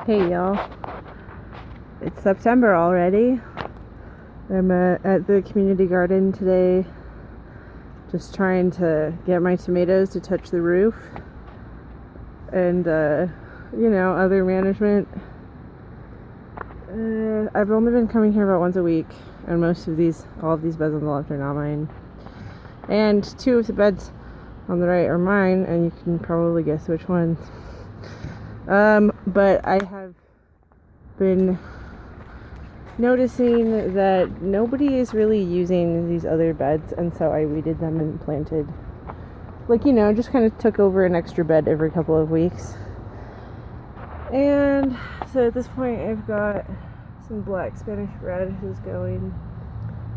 Hey y'all, it's September already. I'm at the community garden today, just trying to get my tomatoes to touch the roof and other management. I've only been coming here about once a week, and all of these beds on the left are not mine, and two of the beds on the right are mine, and you can probably guess which ones. But I have been noticing that nobody is really using these other beds, and so I weeded them and planted, just kind of took over an extra bed every couple of weeks. And so at this point I've got some black Spanish radishes going.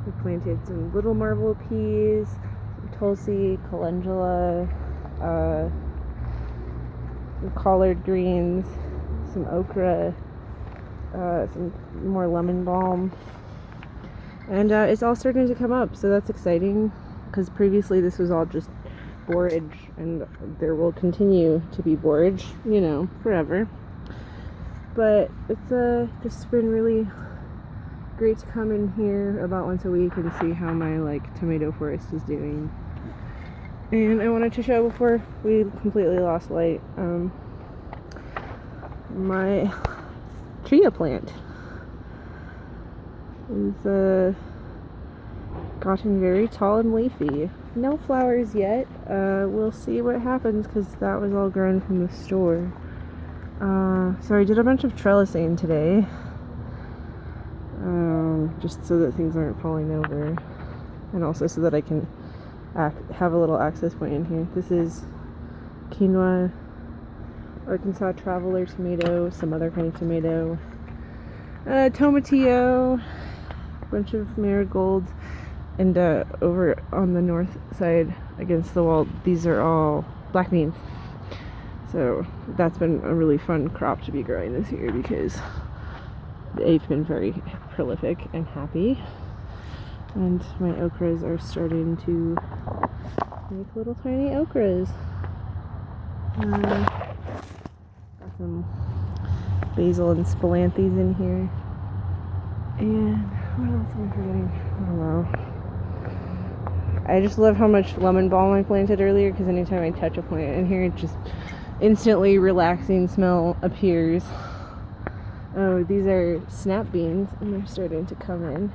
We planted some little marble peas, some tulsi, calendula, some collard greens, some okra, some more lemon balm, and it's all starting to come up, so that's exciting, because previously this was all just borage, and there will continue to be borage, forever. But it's just been really great to come in here about once a week and see how my tomato forest is doing. And I wanted to show, before we completely lost light, my chia plant is gotten very tall and leafy. No flowers yet. We'll see what happens, because that was all grown from the store. So I did a bunch of trellising today, just so that things aren't falling over, and also so that I can have a little access point in here. This is quinoa, Arkansas Traveler tomato, some other kind of tomato, tomatillo, a bunch of marigolds, and over on the north side against the wall, these are all black beans. So that's been a really fun crop to be growing this year, because they've been very prolific and happy. And my okras are starting to make little tiny okras. Got some basil and spilanthes in here. And what else am I forgetting? I don't know. I just love how much lemon balm I planted earlier, because anytime I touch a plant in here, it just instantly relaxing smell appears. Oh, these are snap beans, and they're starting to come in.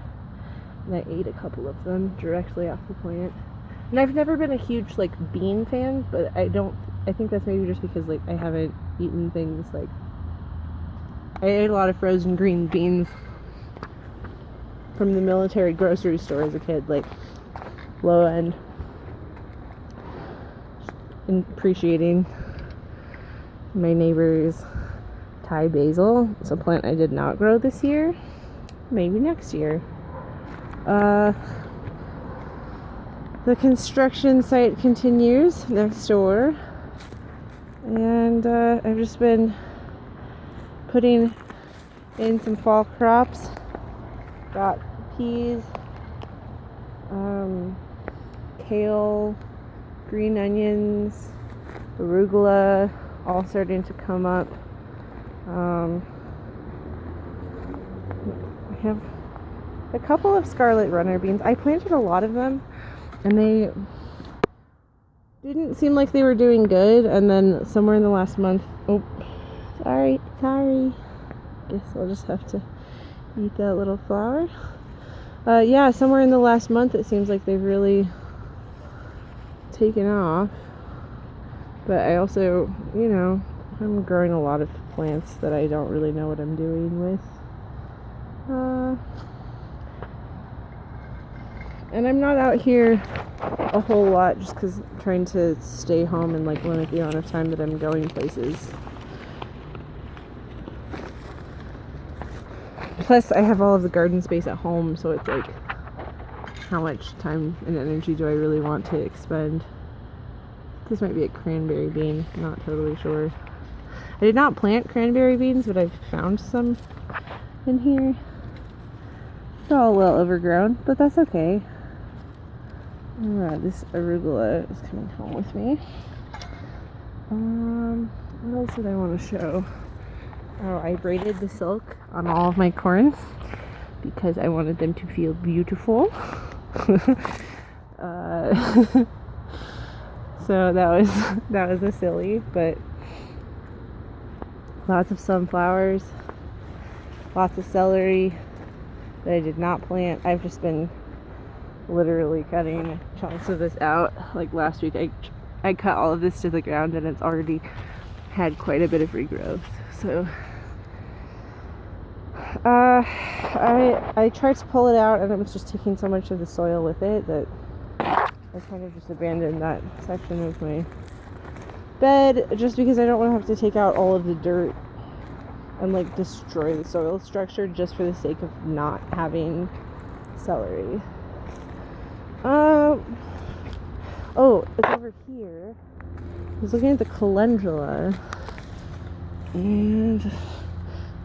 And I ate a couple of them directly off the plant. And I've never been a huge bean fan, but I think that's maybe just because I haven't eaten things I ate a lot of frozen green beans from the military grocery store as a kid, low end. Appreciating my neighbor's Thai basil. It's a plant I did not grow this year. Maybe next year. The construction site continues next door, and I've just been putting in some fall crops. Got peas, kale, green onions, arugula, all starting to come up. I have a couple of scarlet runner beans. I planted a lot of them, and they didn't seem like they were doing good, and then somewhere in the last month, sorry, guess I'll just have to eat that little flower. Somewhere in the last month it seems like they've really taken off. But I also, I'm growing a lot of plants that I don't really know what I'm doing with. And I'm not out here a whole lot, just because I'm trying to stay home and limit the amount of time that I'm going places. Plus I have all of the garden space at home, so it's how much time and energy do I really want to expend? This might be a cranberry bean, not totally sure. I did not plant cranberry beans, but I've found some in here. It's all well overgrown, but that's okay. This arugula is coming home with me. What else did I want to show? Oh, I braided the silk on all of my corns because I wanted them to feel beautiful. So that was a silly, but lots of sunflowers, lots of celery that I did not plant. I've just been literally cutting chunks of this out. Like last week I cut all of this to the ground and it's already had quite a bit of regrowth. So I tried to pull it out and it was just taking so much of the soil with it that I kind of just abandoned that section of my bed just because I don't want to have to take out all of the dirt and like destroy the soil structure just for the sake of not having celery. Oh, it's over here. I was looking at the calendula and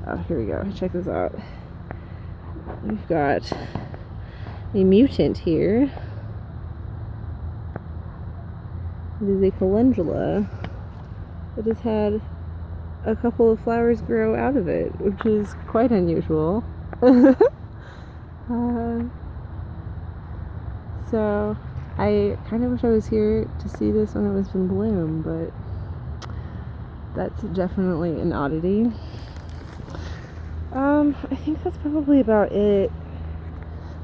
oh, here we go. Check this out. We've got a mutant here. It is a calendula that has had a couple of flowers grow out of it, which is quite unusual. So I kind of wish I was here to see this when it was in bloom, but that's definitely an oddity. I think that's probably about it.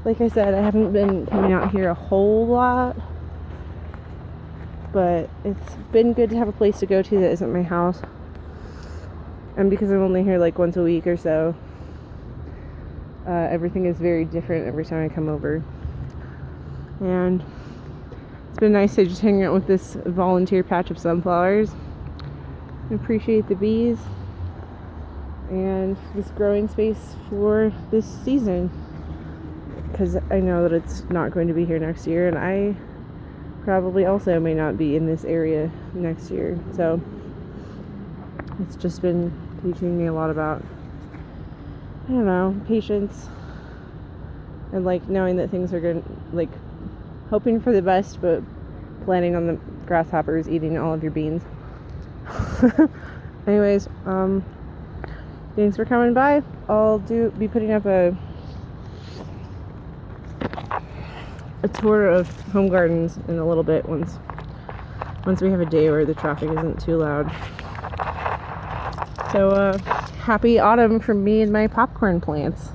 Like I said, I haven't been coming out here a whole lot, but it's been good to have a place to go to that isn't my house. And because I'm only here like once a week or so, everything is very different every time I come over. And it's been nice to just hang out with this volunteer patch of sunflowers. I appreciate the bees and this growing space for this season, because I know that it's not going to be here next year, and I probably also may not be in this area next year. So it's just been teaching me a lot about, I don't know, patience and like knowing that things are going, like hoping for the best but planning on the grasshoppers eating all of your beans. Anyways, thanks for coming by. I'll be putting up a tour of home gardens in a little bit once we have a day where the traffic isn't too loud. So happy autumn from me and my popcorn plants.